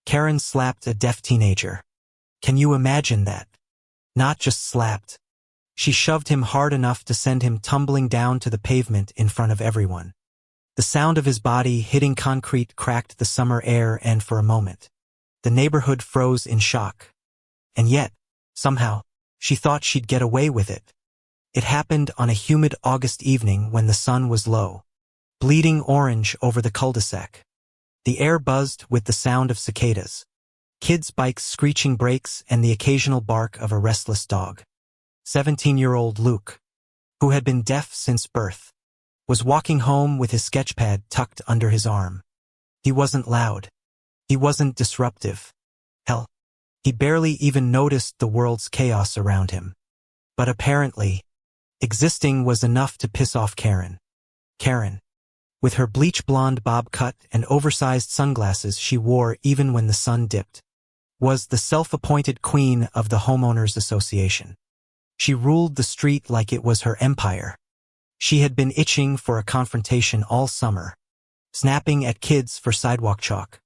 Karen slapped a deaf teenager. Can you imagine that? Not just slapped. She shoved him hard enough to send him tumbling down to the pavement in front of everyone. The sound of his body hitting concrete cracked the summer air, and for a moment, the neighborhood froze in shock. And yet, somehow, she thought she'd get away with it. It happened on a humid August evening when the sun was low, bleeding orange over the cul-de-sac. The air buzzed with the sound of cicadas, kids' bikes screeching brakes, and the occasional bark of a restless dog. 17-year-old Luke, who had been deaf since birth, was walking home with his sketchpad tucked under his arm. He wasn't loud. He wasn't disruptive. Hell, he barely even noticed the world's chaos around him. But apparently, existing was enough to piss off Karen. Karen, with her bleach blonde bob cut and oversized sunglasses she wore even when the sun dipped, was the self-appointed queen of the homeowners association. She ruled the street like it was her empire. She had been itching for a confrontation all summer, snapping at kids for sidewalk chalk,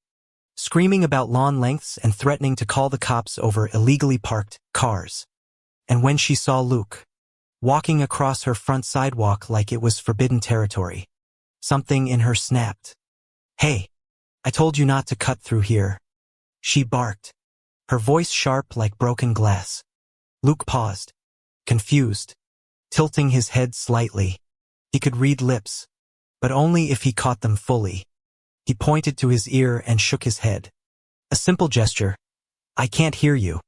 screaming about lawn lengths and threatening to call the cops over illegally parked cars. And when she saw Luke walking across her front sidewalk like it was forbidden territory, something in her snapped. "Hey, I told you not to cut through here," she barked, her voice sharp like broken glass. Luke paused, confused, tilting his head slightly. He could read lips, but only if he caught them fully. He pointed to his ear and shook his head. A simple gesture. "I can't hear you."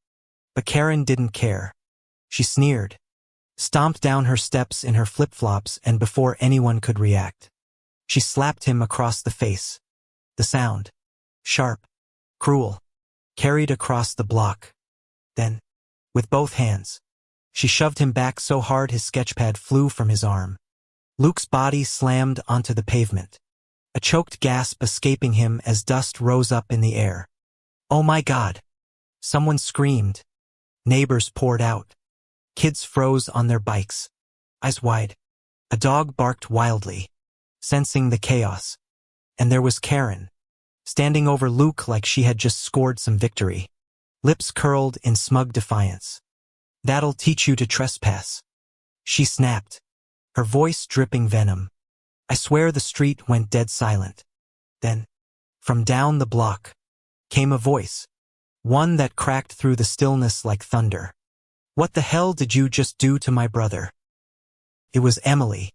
But Karen didn't care. She sneered, stomped down her steps in her flip-flops, and before anyone could react, she slapped him across the face. The sound, sharp, cruel, carried across the block. Then, with both hands, she shoved him back so hard his sketchpad flew from his arm. Luke's body slammed onto the pavement, a choked gasp escaping him as dust rose up in the air. "Oh my God!" Someone screamed. Neighbors poured out. Kids froze on their bikes, eyes wide. A dog barked wildly, sensing the chaos. And there was Karen, standing over Luke like she had just scored some victory, lips curled in smug defiance. "That'll teach you to trespass," she snapped, her voice dripping venom. I swear the street went dead silent. Then, from down the block, came a voice, one that cracked through the stillness like thunder. "What the hell did you just do to my brother?" It was Emily,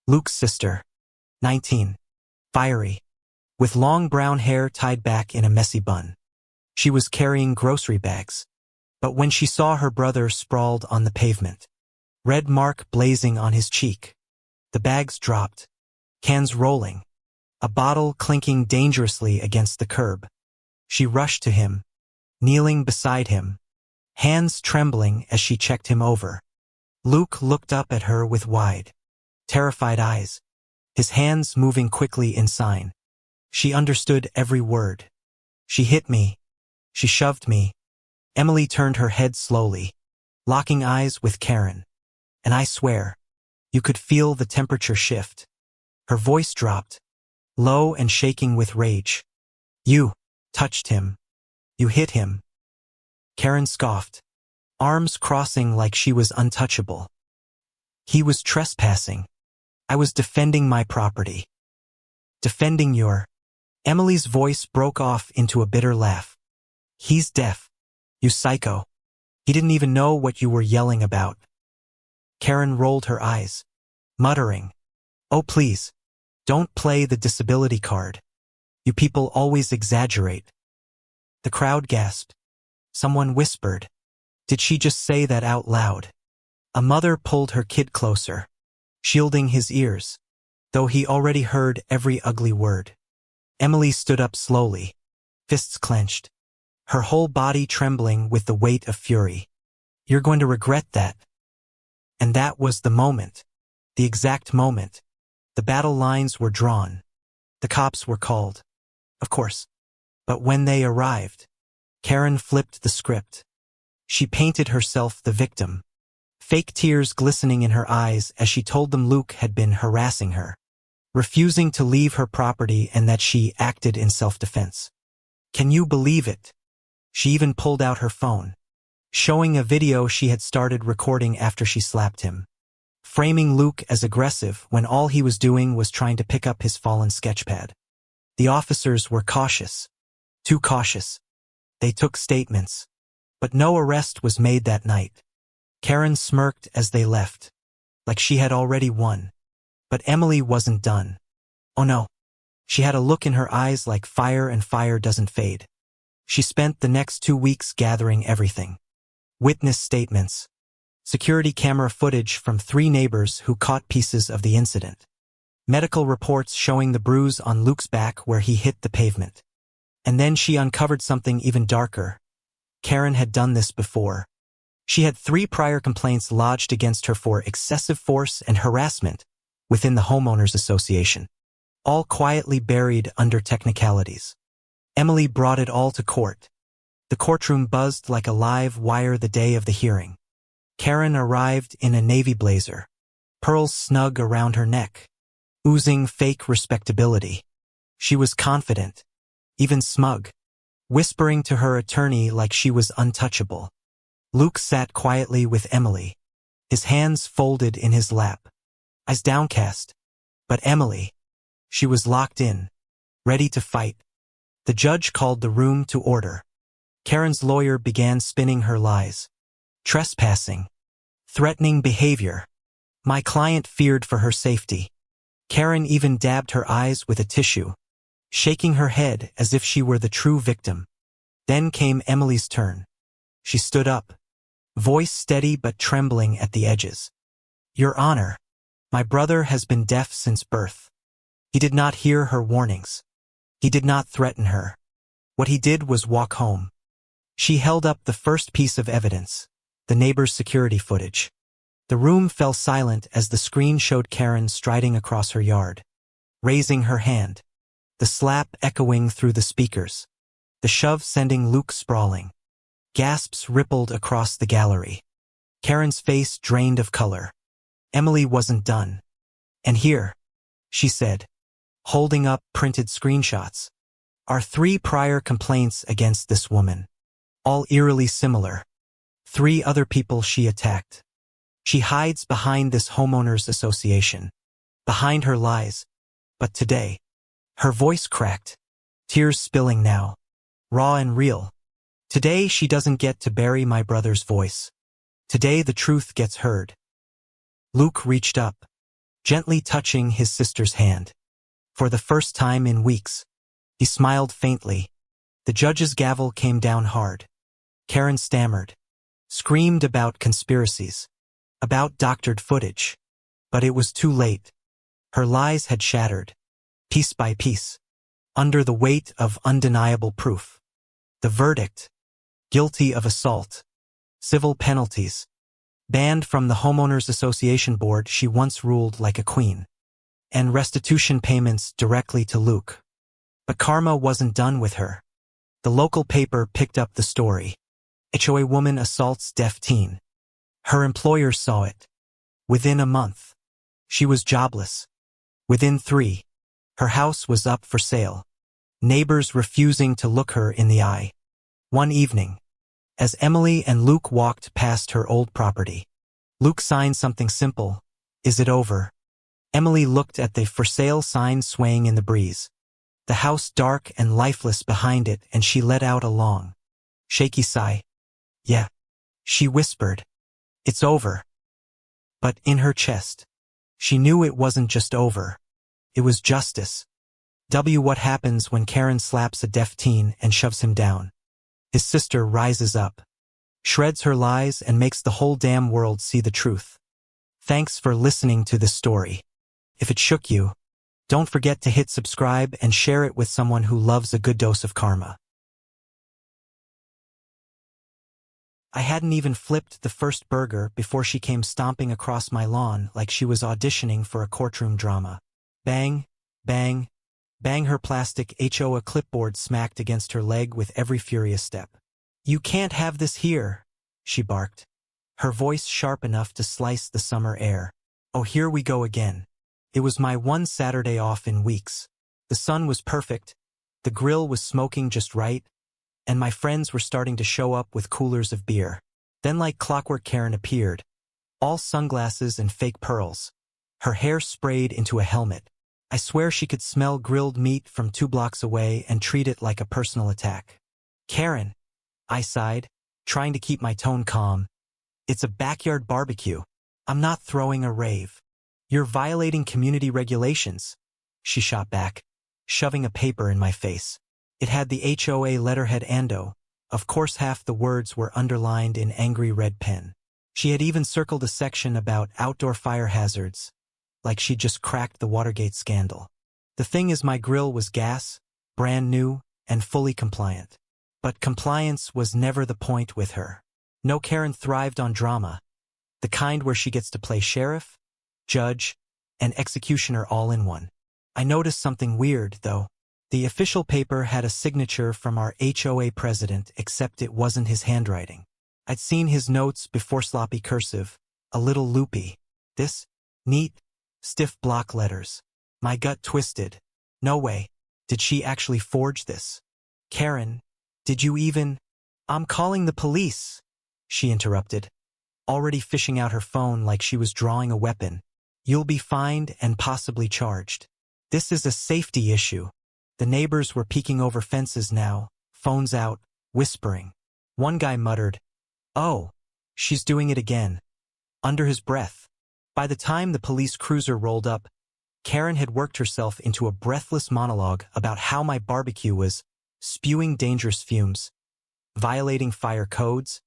Luke's sister, 19, fiery, with long brown hair tied back in a messy bun. She was carrying grocery bags. But when she saw her brother sprawled on the pavement, red mark blazing on his cheek, the bags dropped, cans rolling, a bottle clinking dangerously against the curb. She rushed to him, kneeling beside him, hands trembling as she checked him over. Luke looked up at her with wide, terrified eyes, his hands moving quickly in sign. She understood every word. "She hit me. She shoved me." Emily turned her head slowly, locking eyes with Karen. And I swear, you could feel the temperature shift. Her voice dropped, low and shaking with rage. "You touched him. You hit him." Karen scoffed, arms crossing like she was untouchable. "He was trespassing. I was defending my property." "Defending your—" Emily's voice broke off into a bitter laugh. "He's deaf. You psycho. He didn't even know what you were yelling about." Karen rolled her eyes, muttering, "Oh please, don't play the disability card. You people always exaggerate." The crowd gasped. Someone whispered, "Did she just say that out loud?" A mother pulled her kid closer, shielding his ears, though he already heard every ugly word. Emily stood up slowly, fists clenched, her whole body trembling with the weight of fury. "You're going to regret that." And that was the moment, the exact moment. The battle lines were drawn. The cops were called, of course. But when they arrived, Karen flipped the script. She painted herself the victim, fake tears glistening in her eyes as she told them Luke had been harassing her, refusing to leave her property, and that she acted in self-defense. Can you believe it? She even pulled out her phone, showing a video she had started recording after she slapped him, framing Luke as aggressive when all he was doing was trying to pick up his fallen sketchpad. The officers were cautious. Too cautious. They took statements. But no arrest was made that night. Karen smirked as they left, like she had already won. But Emily wasn't done. Oh no. She had a look in her eyes like fire, and fire doesn't fade. She spent the next 2 weeks gathering everything. Witness statements. Security camera footage from 3 neighbors who caught pieces of the incident. Medical reports showing the bruise on Luke's back where he hit the pavement. And then she uncovered something even darker. Karen had done this before. She had 3 prior complaints lodged against her for excessive force and harassment within the homeowners association, all quietly buried under technicalities. Emily brought it all to court. The courtroom buzzed like a live wire the day of the hearing. Karen arrived in a navy blazer, pearls snug around her neck, oozing fake respectability. She was confident, even smug, whispering to her attorney like she was untouchable. Luke sat quietly with Emily, his hands folded in his lap, eyes downcast. But Emily, she was locked in, ready to fight. The judge called the room to order. Karen's lawyer began spinning her lies. Trespassing. Threatening behavior. My client feared for her safety. Karen even dabbed her eyes with a tissue, shaking her head as if she were the true victim. Then came Emily's turn. She stood up, voice steady but trembling at the edges. Your Honor, my brother has been deaf since birth. He did not hear her warnings. He did not threaten her. What he did was walk home. She held up the first piece of evidence, the neighbor's security footage. The room fell silent as the screen showed Karen striding across her yard, raising her hand, the slap echoing through the speakers, the shove sending Luke sprawling. Gasps rippled across the gallery. Karen's face drained of color. Emily wasn't done. And here, she said, holding up printed screenshots, are 3 prior complaints against this woman, all eerily similar. 3 other people she attacked. She hides behind this homeowners association, behind her lies. But today, her voice cracked, tears spilling now, raw and real. Today she doesn't get to bury my brother's voice. Today the truth gets heard. Luke reached up, gently touching his sister's hand. For the first time in weeks, he smiled faintly. The judge's gavel came down hard. Karen stammered, screamed about conspiracies, about doctored footage. But it was too late. Her lies had shattered, piece by piece, under the weight of undeniable proof. The verdict: guilty of assault, civil penalties, banned from the Homeowners Association board she once ruled like a queen, and restitution payments directly to Luke. But karma wasn't done with her. The local paper picked up the story. HOA woman assaults deaf teen. Her employer saw it. Within a month, she was jobless. Within 3, her house was up for sale. Neighbors refusing to look her in the eye. One evening, as Emily and Luke walked past her old property, Luke signed something simple. Is it over? Emily looked at the for sale sign swaying in the breeze. The house dark and lifeless behind it, and she let out a long, shaky sigh. Yeah, she whispered. It's over. But in her chest, she knew it wasn't just over. It was justice. What happens when Karen slaps a deaf teen and shoves him down? His sister rises up, shreds her lies, and makes the whole damn world see the truth. Thanks for listening to this story. If it shook you, don't forget to hit subscribe and share it with someone who loves a good dose of karma. I hadn't even flipped the first burger before she came stomping across my lawn like she was auditioning for a courtroom drama. Bang, bang, bang. Her plastic HOA clipboard smacked against her leg with every furious step. You can't have this here, she barked, her voice sharp enough to slice the summer air. Oh, here we go again. It was my one Saturday off in weeks. The sun was perfect, The grill was smoking just right, and my friends were starting to show up with coolers of beer. Then like clockwork Karen appeared, all sunglasses and fake pearls. Her hair sprayed into a helmet. I swear she could smell grilled meat from 2 blocks away and treat it like a personal attack. Karen, I sighed, trying to keep my tone calm. It's a backyard barbecue. I'm not throwing a rave. You're violating community regulations, she shot back, shoving a paper in my face. It had the HOA letterhead Ando. Of course half the words were underlined in angry red pen. She had even circled a section about outdoor fire hazards, like she'd just cracked the Watergate scandal. The thing is, my grill was gas, brand new, and fully compliant. But compliance was never the point with her. No, Karen thrived on drama, the kind where she gets to play sheriff, judge, and executioner all in one. I noticed something weird, though. The official paper had a signature from our HOA president, except it wasn't his handwriting. I'd seen his notes before, sloppy cursive, a little loopy. This, neat, stiff block letters. My gut twisted. No way. Did she actually forge this? Karen, did you even— I'm calling the police, she interrupted, already fishing out her phone like she was drawing a weapon. You'll be fined and possibly charged. This is a safety issue. The neighbors were peeking over fences now, phones out, whispering. One guy muttered, "Oh, she's doing it again," under his breath. By the time the police cruiser rolled up, Karen had worked herself into a breathless monologue about how my barbecue was spewing dangerous fumes, violating fire codes,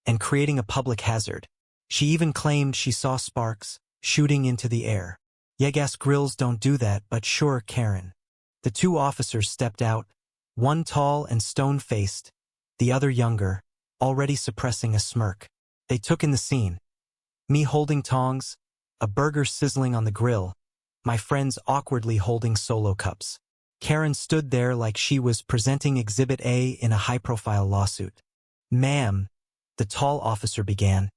and creating a public hazard. She even claimed she saw sparks shooting into the air. Yeah, gas grills don't do that, but sure, Karen. The 2 officers stepped out, one tall and stone-faced, the other younger, already suppressing a smirk. They took in the scene. Me holding tongs, a burger sizzling on the grill, my friends awkwardly holding solo cups. Karen stood there like she was presenting Exhibit A in a high-profile lawsuit. "Ma'am," the tall officer began,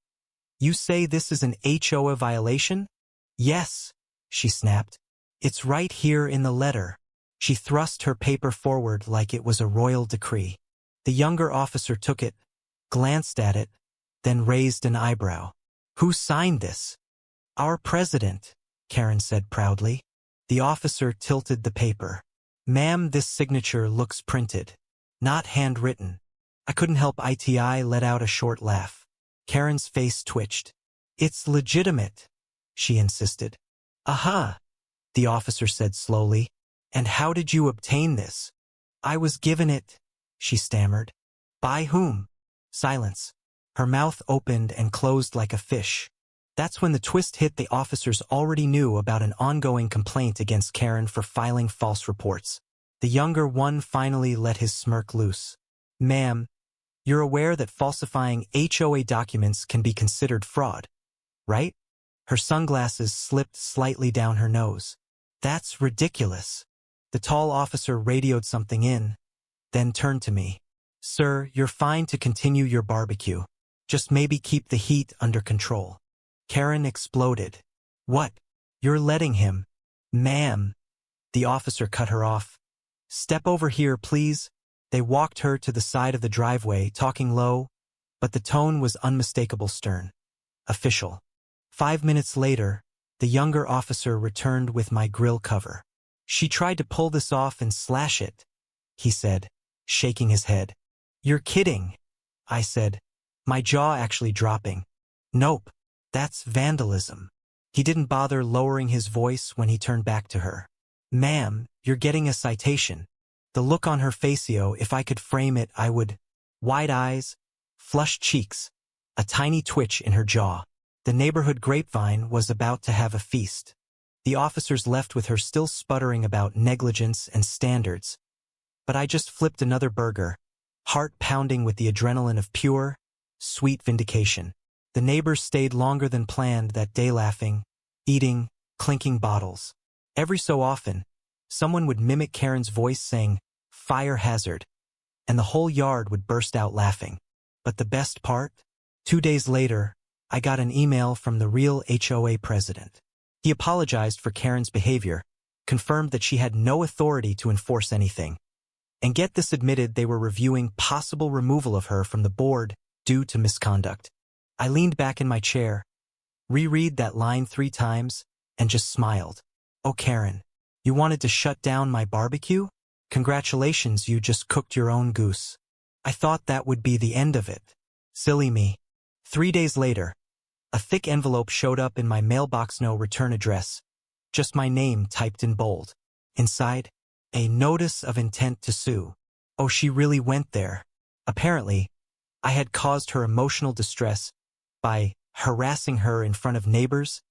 "you say this is an HOA violation?" "Yes," she snapped. "It's right here in the letter." She thrust her paper forward like it was a royal decree. The younger officer took it, glanced at it, then raised an eyebrow. "Who signed this?" "Our president," Karen said proudly. The officer tilted the paper. "Ma'am, this signature looks printed, not handwritten." I couldn't help it let out a short laugh. Karen's face twitched. "It's legitimate," she insisted. "Aha," the officer said slowly. "And how did you obtain this?" "I was given it," she stammered. "By whom?" Silence. Her mouth opened and closed like a fish. That's when the twist hit. The officers already knew about an ongoing complaint against Karen for filing false reports. The younger one finally let his smirk loose. "Ma'am, you're aware that falsifying HOA documents can be considered fraud, right?" Her sunglasses slipped slightly down her nose. "That's ridiculous." The tall officer radioed something in, then turned to me. "Sir, you're fine to continue your barbecue. Just maybe keep the heat under control." Karen exploded. "What? You're letting him?" "Ma'am." The officer cut her off. "Step over here, please." They walked her to the side of the driveway, talking low, but the tone was unmistakable, stern. Official. 5 minutes later, the younger officer returned with my grill cover. "She tried to pull this off and slash it," he said, shaking his head. "You're kidding," I said, my jaw actually dropping. "Nope, that's vandalism." He didn't bother lowering his voice when he turned back to her. "Ma'am, you're getting a citation." The look on her facio, if I could frame it, I would. Wide eyes, flushed cheeks, a tiny twitch in her jaw. The neighborhood grapevine was about to have a feast. The officers left with her still sputtering about negligence and standards. But I just flipped another burger, heart pounding with the adrenaline of pure, sweet vindication. The neighbors stayed longer than planned that day, laughing, eating, clinking bottles. Every so often, someone would mimic Karen's voice saying, "Fire hazard," and the whole yard would burst out laughing. But the best part? 2 days later, I got an email from the real HOA president. He apologized for Karen's behavior, confirmed that she had no authority to enforce anything, And get this, admitted they were reviewing possible removal of her from the board due to misconduct. I leaned back in my chair, reread that line 3 times, and just smiled. Oh, Karen, you wanted to shut down my barbecue? Congratulations, you just cooked your own goose. I thought that would be the end of it. Silly me. 3 days later, a thick envelope showed up in my mailbox, no return address, just my name typed in bold. Inside, a notice of intent to sue. Oh, she really went there. Apparently, I had caused her emotional distress by harassing her in front of neighbors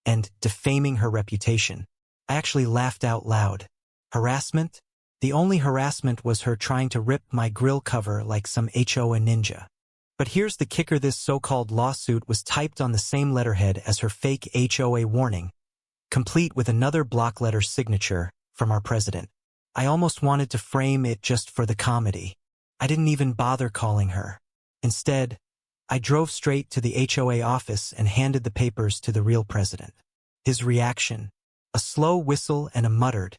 and defaming her reputation. I actually laughed out loud. Harassment? The only harassment was her trying to rip my grill cover like some HOA ninja. But here's the kicker, this so-called lawsuit was typed on the same letterhead as her fake HOA warning, complete with another block letter signature from our president. I almost wanted to frame it just for the comedy. I didn't even bother calling her. Instead, I drove straight to the HOA office and handed the papers to the real president. His reaction? A slow whistle and a muttered,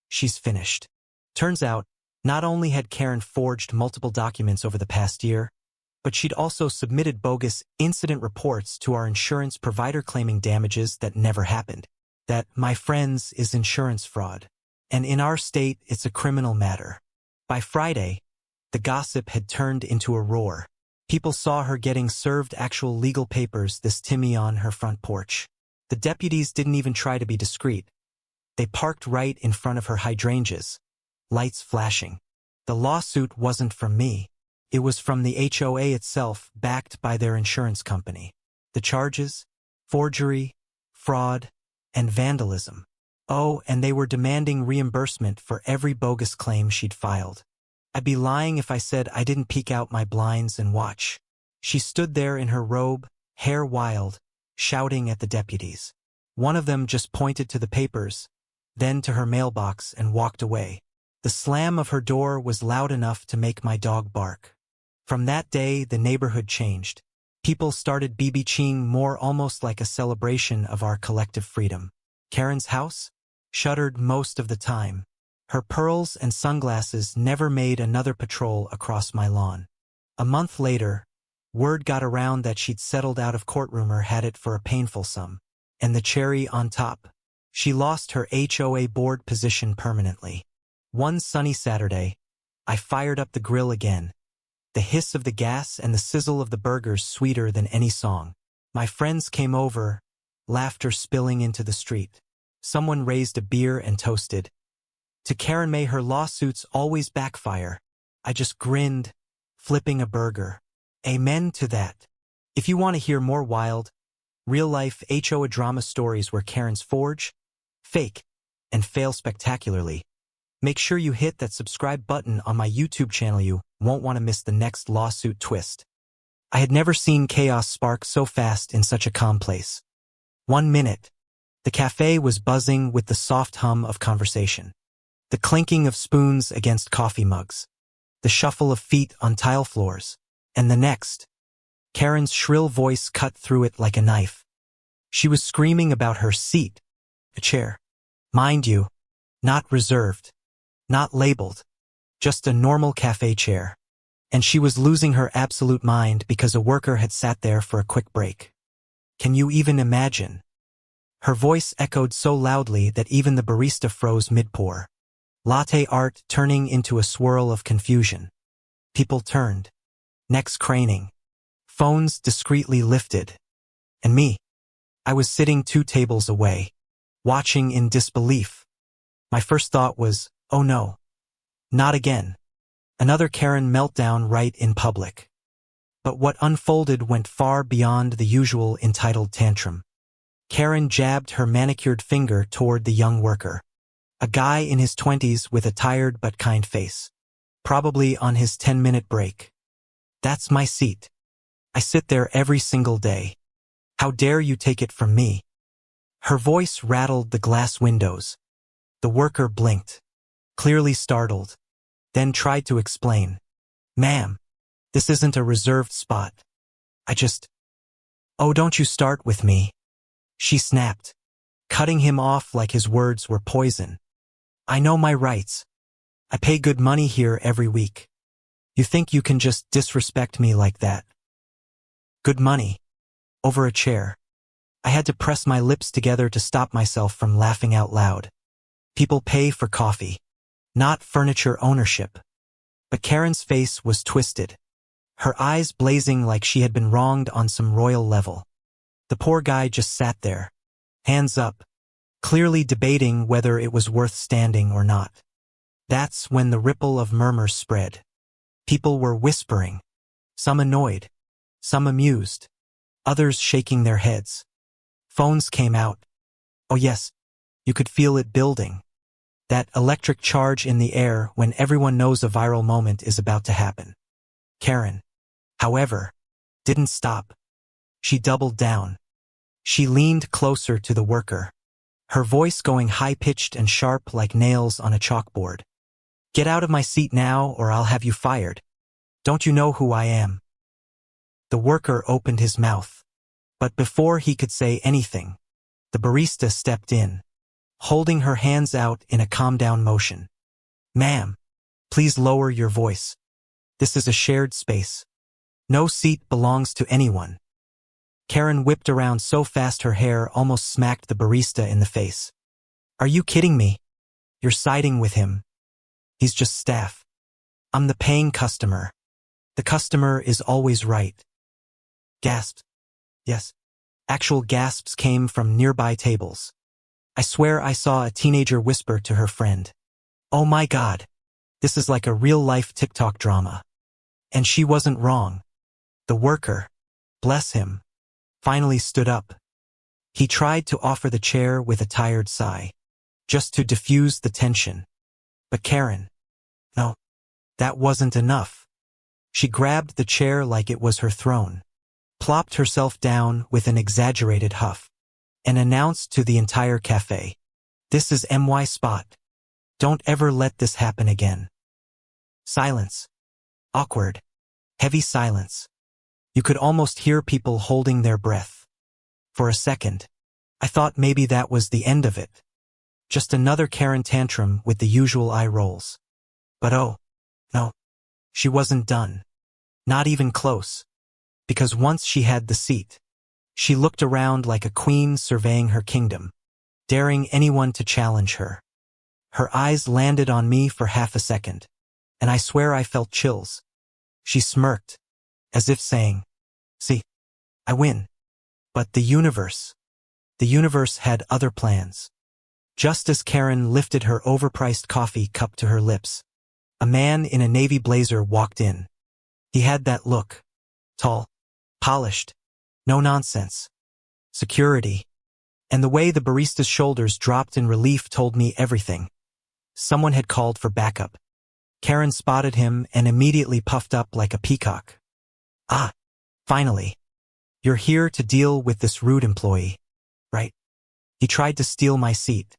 "She's finished." Turns out, not only had Karen forged multiple documents over the past year, but she'd also submitted bogus incident reports to our insurance provider claiming damages that never happened. That, my friends, is insurance fraud. And in our state, it's a criminal matter. By Friday, the gossip had turned into a roar. People saw her getting served actual legal papers, this Timmy, on her front porch. The deputies didn't even try to be discreet. They parked right in front of her hydrangeas, lights flashing. The lawsuit wasn't from me. It was from the HOA itself, backed by their insurance company. The charges? Forgery, fraud, and vandalism. Oh, and they were demanding reimbursement for every bogus claim she'd filed. I'd be lying if I said I didn't peek out my blinds and watch. She stood there in her robe, hair wild, shouting at the deputies. One of them just pointed to the papers, then to her mailbox, and walked away. The slam of her door was loud enough to make my dog bark. From that day, the neighborhood changed. People started BBQing more, almost like a celebration of our collective freedom. Karen's house? Shuttered most of the time. Her pearls and sunglasses never made another patrol across my lawn. A month later, word got around that she'd settled out of court, rumor had it for a painful sum. And the cherry on top, she lost her HOA board position permanently. One sunny Saturday, I fired up the grill again. The hiss of the gas and the sizzle of the burgers sweeter than any song. My friends came over, laughter spilling into the street. Someone raised a beer and toasted. To Karen, may her lawsuits always backfire. I just grinned, flipping a burger. Amen to that. If you want to hear more wild, real-life HOA drama stories where Karens forge, fake, and fail spectacularly, make sure you hit that subscribe button on my YouTube channel. You won't want to miss the next lawsuit twist. I had never seen chaos spark so fast in such a calm place. 1 minute. The cafe was buzzing with the soft hum of conversation. The clinking of spoons against coffee mugs. The shuffle of feet on tile floors. And the next, Karen's shrill voice cut through it like a knife. She was screaming about her seat. A chair. Mind you, not reserved. Not labeled. Just a normal cafe chair. And she was losing her absolute mind because a worker had sat there for a quick break. Can you even imagine? Her voice echoed so loudly that even the barista froze mid-pour. Latte art turning into a swirl of confusion. People turned. Necks craning. Phones discreetly lifted. And me. I was sitting 2 tables away, watching in disbelief. My first thought was, oh no. Not again. Another Karen meltdown right in public. But what unfolded went far beyond the usual entitled tantrum. Karen jabbed her manicured finger toward the young worker. A guy in his 20s with a tired but kind face. Probably on his 10-minute break. That's my seat. I sit there every single day. How dare you take it from me? Her voice rattled the glass windows. The worker blinked, clearly startled, then tried to explain. Ma'am, this isn't a reserved spot. Oh, don't you start with me. She snapped, cutting him off like his words were poison. I know my rights. I pay good money here every week. You think you can just disrespect me like that? Good money. Over a chair. I had to press my lips together to stop myself from laughing out loud. People pay for coffee, not furniture ownership. But Karen's face was twisted, her eyes blazing like she had been wronged on some royal level. The poor guy just sat there, hands up, clearly debating whether it was worth standing or not. That's when the ripple of murmurs spread. People were whispering, some annoyed, some amused, others shaking their heads. Phones came out. Oh yes, you could feel it building. That electric charge in the air when everyone knows a viral moment is about to happen. Karen, however, didn't stop. She doubled down. She leaned closer to the worker, her voice going high-pitched and sharp like nails on a chalkboard. Get out of my seat now or I'll have you fired. Don't you know who I am? The worker opened his mouth. But before he could say anything, the barista stepped in, holding her hands out in a calm-down motion. Ma'am, please lower your voice. This is a shared space. No seat belongs to anyone. Karen whipped around so fast her hair almost smacked the barista in the face. Are you kidding me? You're siding with him. He's just staff. I'm the paying customer. The customer is always right. Gasped. Yes. Actual gasps came from nearby tables. I swear I saw a teenager whisper to her friend. Oh my God. This is like a real-life TikTok drama. And she wasn't wrong. The worker, bless him, finally stood up. He tried to offer the chair with a tired sigh, just to diffuse the tension. But Karen, no, that wasn't enough. She grabbed the chair like it was her throne, plopped herself down with an exaggerated huff, and announced to the entire cafe, "This is my spot. Don't ever let this happen again." Silence. Awkward. Heavy silence. You could almost hear people holding their breath. For a second, I thought maybe that was the end of it. Just another Karen tantrum with the usual eye rolls. But oh, no. She wasn't done. Not even close. Because once she had the seat, she looked around like a queen surveying her kingdom, daring anyone to challenge her. Her eyes landed on me for half a second, and I swear I felt chills. She smirked, as if saying, "See, I win." But the universe had other plans. Just as Karen lifted her overpriced coffee cup to her lips, a man in a navy blazer walked in. He had that look. Tall, polished, no nonsense. Security. And the way the barista's shoulders dropped in relief told me everything. Someone had called for backup. Karen spotted him and immediately puffed up like a peacock. Ah, finally. You're here to deal with this rude employee, right? He tried to steal my seat.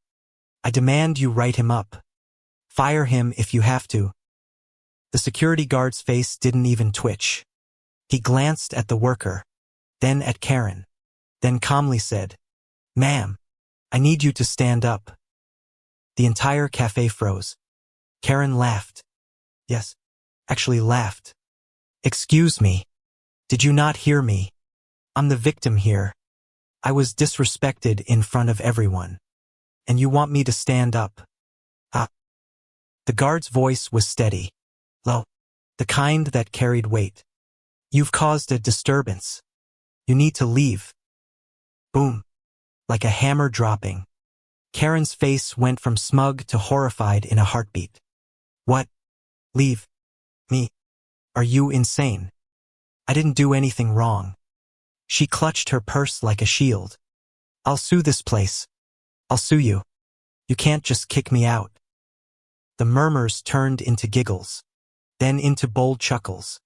I demand you write him up. Fire him if you have to. The security guard's face didn't even twitch. He glanced at the worker, then at Karen, then calmly said, "Ma'am, I need you to stand up." The entire cafe froze. Karen laughed. Yes, actually laughed. "Excuse me. Did you not hear me? I'm the victim here. I was disrespected in front of everyone. And you want me to stand up?" Ah. The guard's voice was steady, low, the kind that carried weight. "You've caused a disturbance. You need to leave." Boom. Like a hammer dropping. Karen's face went from smug to horrified in a heartbeat. "What? Leave? Me? Are you insane? I didn't do anything wrong." She clutched her purse like a shield. "I'll sue this place. I'll sue you. You can't just kick me out." The murmurs turned into giggles, then into bold chuckles.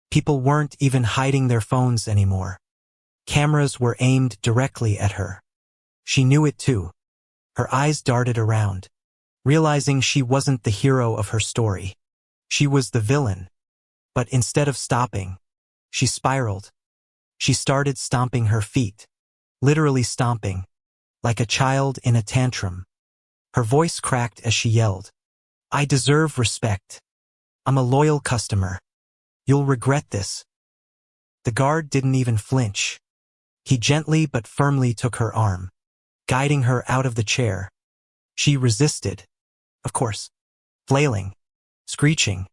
People weren't even hiding their phones anymore. Cameras were aimed directly at her. She knew it too. Her eyes darted around, realizing she wasn't the hero of her story. She was the villain. But instead of stopping, she spiraled. She started stomping her feet, literally stomping, like a child in a tantrum. Her voice cracked as she yelled, I deserve respect. I'm a loyal customer. You'll regret this. The guard didn't even flinch. He gently but firmly took her arm, guiding her out of the chair. She resisted, of course, flailing, screeching,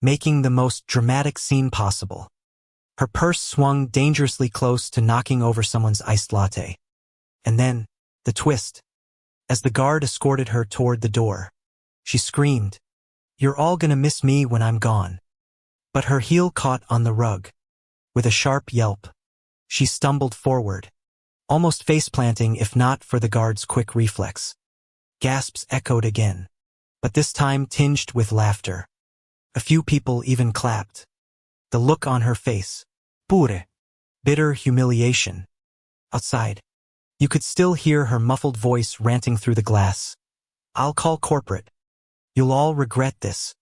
making the most dramatic scene possible. Her purse swung dangerously close to knocking over someone's iced latte. And then, the twist. As the guard escorted her toward the door, she screamed, "You're all gonna miss me when I'm gone." But her heel caught on the rug. With a sharp yelp, she stumbled forward, almost face-planting if not for the guard's quick reflex. Gasps echoed again, but this time tinged with laughter. A few people even clapped. The look on her face, pure, bitter humiliation. Outside, you could still hear her muffled voice ranting through the glass. "I'll call corporate. You'll all regret this."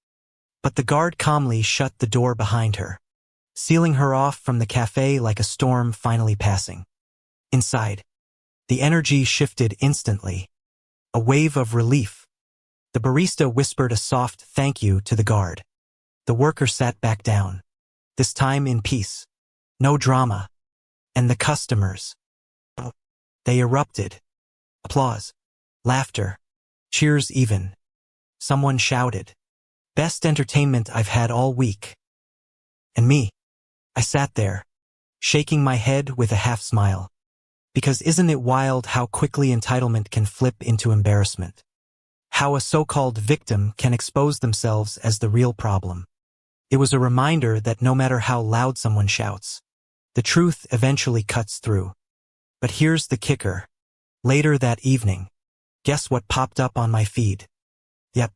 But the guard calmly shut the door behind her, sealing her off from the cafe like a storm finally passing. Inside, the energy shifted instantly. A wave of relief. The barista whispered a soft thank you to the guard. The worker sat back down, this time in peace. No drama. And the customers. They erupted. Applause. Laughter. Cheers even. Someone shouted, "Best entertainment I've had all week." And me. I sat there, shaking my head with a half-smile. Because isn't it wild how quickly entitlement can flip into embarrassment? How a so-called victim can expose themselves as the real problem. It was a reminder that no matter how loud someone shouts, the truth eventually cuts through. But here's the kicker. Later that evening, guess what popped up on my feed? Yep.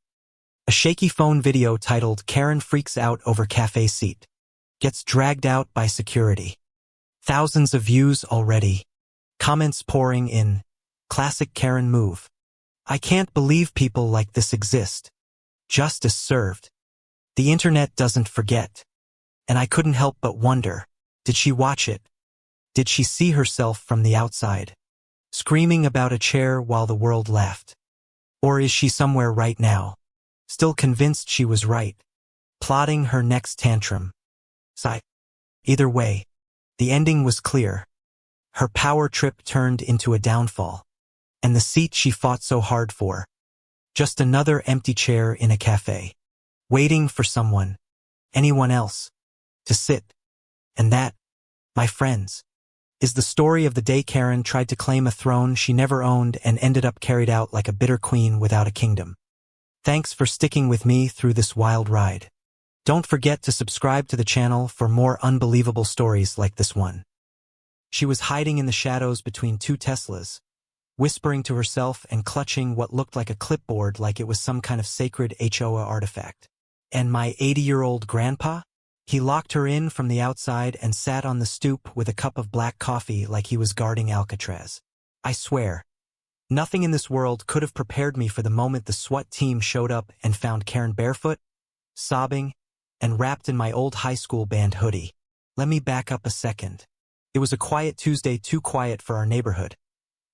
A shaky phone video titled "Karen Freaks Out Over Cafe Seat." Gets dragged out by security. Thousands of views already. Comments pouring in. Classic Karen move. I can't believe people like this exist. Justice served. The internet doesn't forget. And I couldn't help but wonder, did she watch it? Did she see herself from the outside, screaming about a chair while the world laughed? Or is she somewhere right now, still convinced she was right, plotting her next tantrum? Sigh. Either way, the ending was clear. Her power trip turned into a downfall. And the seat she fought so hard for. Just another empty chair in a cafe. Waiting for someone, anyone else, to sit. And that, my friends, is the story of the day Karen tried to claim a throne she never owned and ended up carried out like a bitter queen without a kingdom. Thanks for sticking with me through this wild ride. Don't forget to subscribe to the channel for more unbelievable stories like this one. She was hiding in the shadows between two Teslas, whispering to herself and clutching what looked like a clipboard like it was some kind of sacred HOA artifact. And my 80-year-old grandpa? He locked her in from the outside and sat on the stoop with a cup of black coffee like he was guarding Alcatraz. I swear, nothing in this world could have prepared me for the moment the SWAT team showed up and found Karen barefoot, sobbing, and wrapped in my old high school band hoodie. Let me back up a second. It was a quiet Tuesday, too quiet for our neighborhood,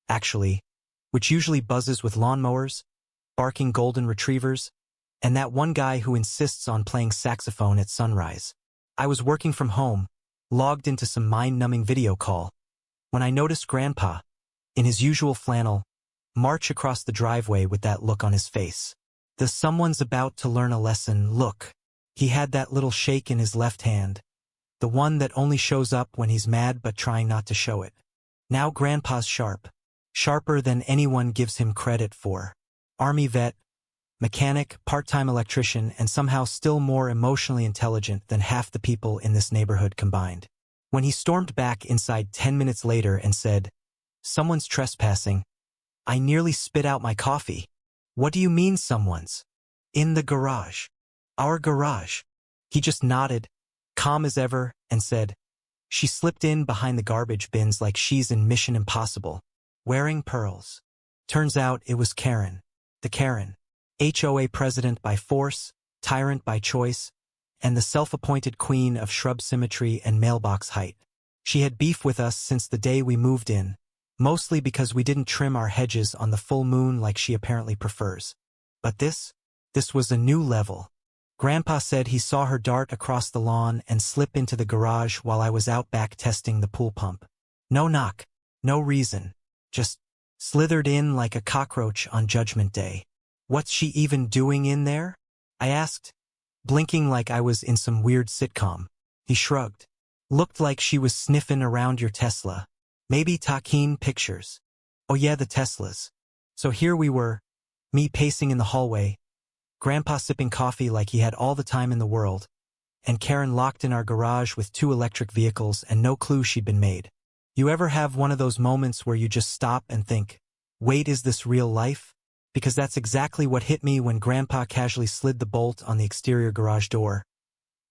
actually, which usually buzzes with lawnmowers, barking golden retrievers, and that one guy who insists on playing saxophone at sunrise. I was working from home, logged into some mind-numbing video call, when I noticed Grandpa, in his usual flannel, march across the driveway with that look on his face. The "someone's about to learn a lesson" look. He had that little shake in his left hand, the one that only shows up when he's mad but trying not to show it. Now Grandpa's sharp, sharper than anyone gives him credit for. Army vet, mechanic, part-time electrician, and somehow still more emotionally intelligent than half the people in this neighborhood combined. When he stormed back inside 10 minutes later and said, "Someone's trespassing," I nearly spit out my coffee. "What do you mean someone's?" "In the garage. Our garage." He just nodded, calm as ever, and said, "She slipped in behind the garbage bins like she's in Mission Impossible, wearing pearls." Turns out it was Karen. The Karen. HOA president by force, tyrant by choice, and the self-appointed queen of shrub symmetry and mailbox height. She had beef with us since the day we moved in, mostly because we didn't trim our hedges on the full moon like she apparently prefers. But this This was a new level. Grandpa said he saw her dart across the lawn and slip into the garage while I was out back testing the pool pump. No knock, no reason, just slithered in like a cockroach on Judgment Day. What's she even doing in there? I asked, blinking like I was in some weird sitcom. He shrugged. Looked like she was sniffing around your Tesla. Maybe taking pictures. Oh yeah, the Teslas. So here we were, me pacing in the hallway, Grandpa sipping coffee like he had all the time in the world, and Karen locked in our garage with 2 electric vehicles and no clue she'd been made. You ever have one of those moments where you just stop and think, wait, is this real life? Because that's exactly what hit me when Grandpa casually slid the bolt on the exterior garage door,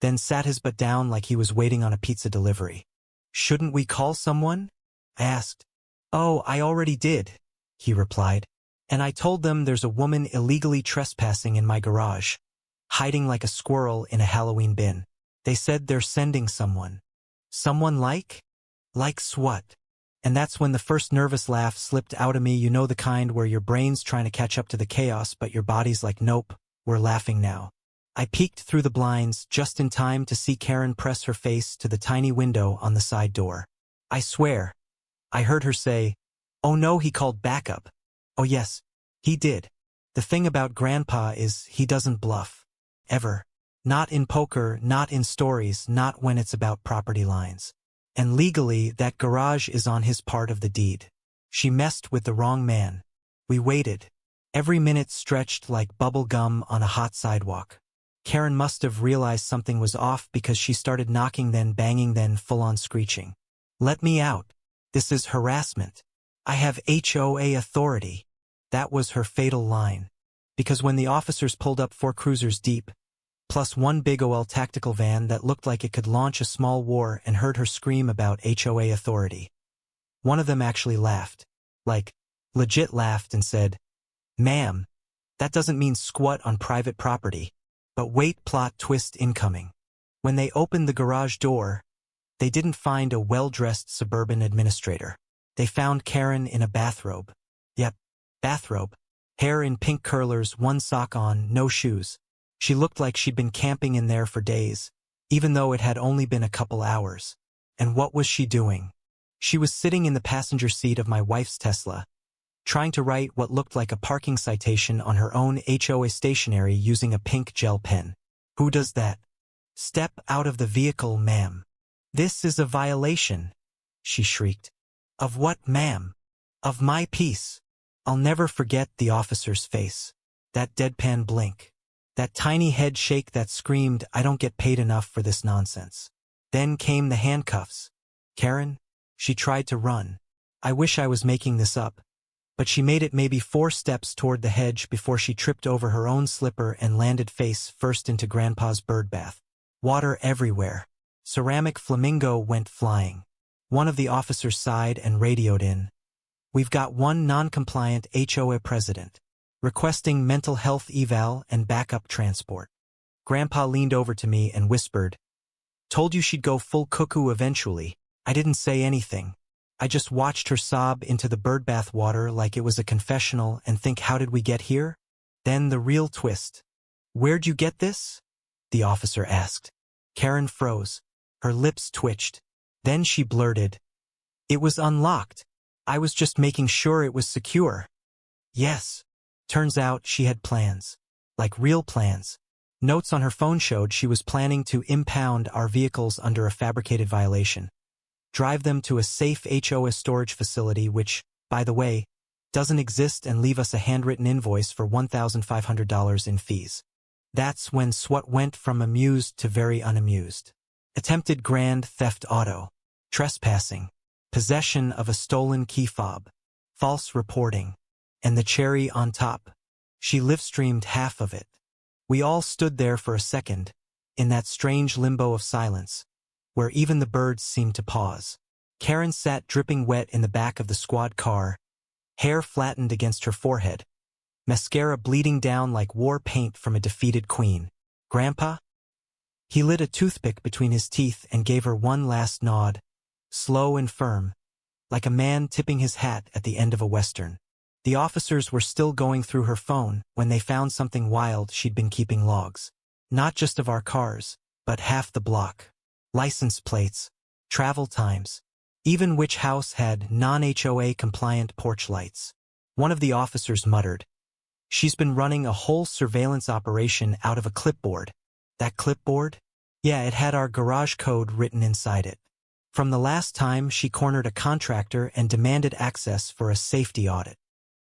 then sat his butt down like he was waiting on a pizza delivery. Shouldn't we call someone? I asked. Oh, I already did, he replied. And I told them there's a woman illegally trespassing in my garage, hiding like a squirrel in a Halloween bin. They said they're sending someone. Someone like? Like SWAT. And that's when the first nervous laugh slipped out of me, you know, the kind where your brain's trying to catch up to the chaos but your body's like, nope, we're laughing now. I peeked through the blinds just in time to see Karen press her face to the tiny window on the side door. I swear, I heard her say, oh no, he called backup. Oh yes, he did. The thing about Grandpa is he doesn't bluff. Ever. Not in poker, not in stories, not when it's about property lines. And legally, that garage is on his part of the deed. She messed with the wrong man. We waited. Every minute stretched like bubble gum on a hot sidewalk. Karen must have realized something was off because she started knocking, then banging, then full-on screeching. Let me out. This is harassment. I have HOA authority. That was her fatal line. Because when the officers pulled up 4 cruisers deep, plus 1 big OL tactical van that looked like it could launch a small war, and heard her scream about HOA authority, one of them actually laughed. Like, legit laughed and said, ma'am, that doesn't mean squat on private property. But wait, plot twist incoming. When they opened the garage door, they didn't find a well-dressed suburban administrator. They found Karen in a bathrobe. Yep, bathrobe. Hair in pink curlers, 1 sock on, no shoes. She looked like she'd been camping in there for days, even though it had only been a couple hours. And what was she doing? She was sitting in the passenger seat of my wife's Tesla, trying to write what looked like a parking citation on her own HOA stationery using a pink gel pen. Who does that? Step out of the vehicle, ma'am. This is a violation, she shrieked. Of what, ma'am? Of my peace. I'll never forget the officer's face. That deadpan blink. That tiny head shake that screamed, I don't get paid enough for this nonsense. Then came the handcuffs. Karen? She tried to run. I wish I was making this up. But she made it maybe 4 steps toward the hedge before she tripped over her own slipper and landed face first into Grandpa's bird bath. Water everywhere. Ceramic flamingo went flying. One of the officers sighed and radioed in. We've got 1 non-compliant HOA president, requesting mental health eval and backup transport. Grandpa leaned over to me and whispered, told you she'd go full cuckoo eventually. I didn't say anything. I just watched her sob into the birdbath water like it was a confessional and think, how did we get here? Then the real twist. Where'd you get this? The officer asked. Karen froze. Her lips twitched. Then she blurted, it was unlocked. I was just making sure it was secure. Yes. Turns out she had plans. Like real plans. Notes on her phone showed she was planning to impound our vehicles under a fabricated violation. Drive them to a safe HOA storage facility which, by the way, doesn't exist, and leave us a handwritten invoice for $1,500 in fees. That's when SWAT went from amused to very unamused. Attempted grand theft auto. Trespassing. Possession of a stolen key fob. False reporting. And the cherry on top. She live-streamed half of it. We all stood there for a second, in that strange limbo of silence, where even the birds seemed to pause. Karen sat dripping wet in the back of the squad car, hair flattened against her forehead, mascara bleeding down like war paint from a defeated queen. Grandpa? He lit a toothpick between his teeth and gave her one last nod, slow and firm, like a man tipping his hat at the end of a western. The officers were still going through her phone when they found something wild. She'd been keeping logs. Not just of our cars, but half the block. License plates, travel times, even which house had non-HOA compliant porch lights. One of the officers muttered, "She's been running a whole surveillance operation out of a clipboard." That clipboard? Yeah, it had our garage code written inside it. From the last time she cornered a contractor and demanded access for a safety audit.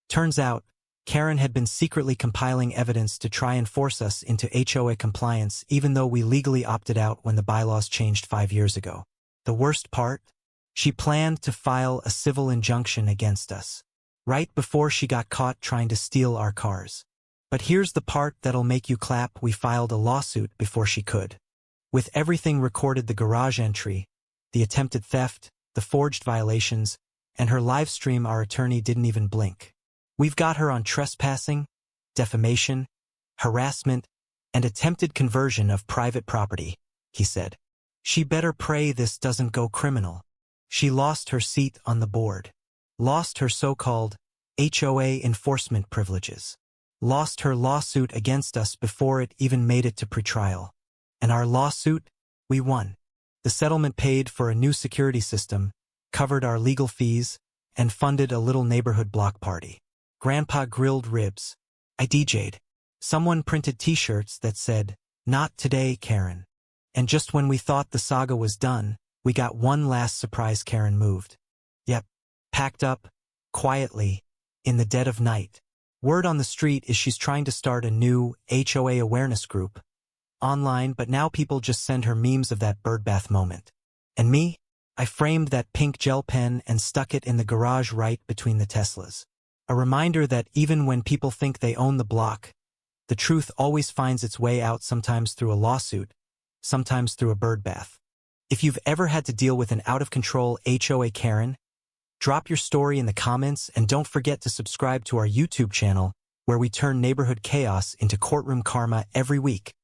Turns out, Karen had been secretly compiling evidence to try and force us into HOA compliance even though we legally opted out when the bylaws changed 5 years ago. The worst part? She planned to file a civil injunction against us, right before she got caught trying to steal our cars. But here's the part that'll make you clap: we filed a lawsuit before she could. With everything recorded: the garage entry, the attempted theft, the forged violations, and her live stream. Our attorney didn't even blink. We've got her on trespassing, defamation, harassment, and attempted conversion of private property, he said. She better pray this doesn't go criminal. She lost her seat on the board, lost her so-called HOA enforcement privileges, lost her lawsuit against us before it even made it to pretrial. And our lawsuit? We won. The settlement paid for a new security system, covered our legal fees, and funded a little neighborhood block party. Grandpa grilled ribs. I DJ'd. Someone printed t-shirts that said, "Not today, Karen." And just when we thought the saga was done, we got one last surprise. Karen moved. Yep. Packed up, quietly, in the dead of night. Word on the street is she's trying to start a new HOA awareness group. Online, but now people just send her memes of that birdbath moment. And me? I framed that pink gel pen and stuck it in the garage right between the Teslas. A reminder that even when people think they own the block, the truth always finds its way out, sometimes through a lawsuit, sometimes through a birdbath. If you've ever had to deal with an out-of-control HOA Karen, drop your story in the comments and don't forget to subscribe to our YouTube channel where we turn neighborhood chaos into courtroom karma every week.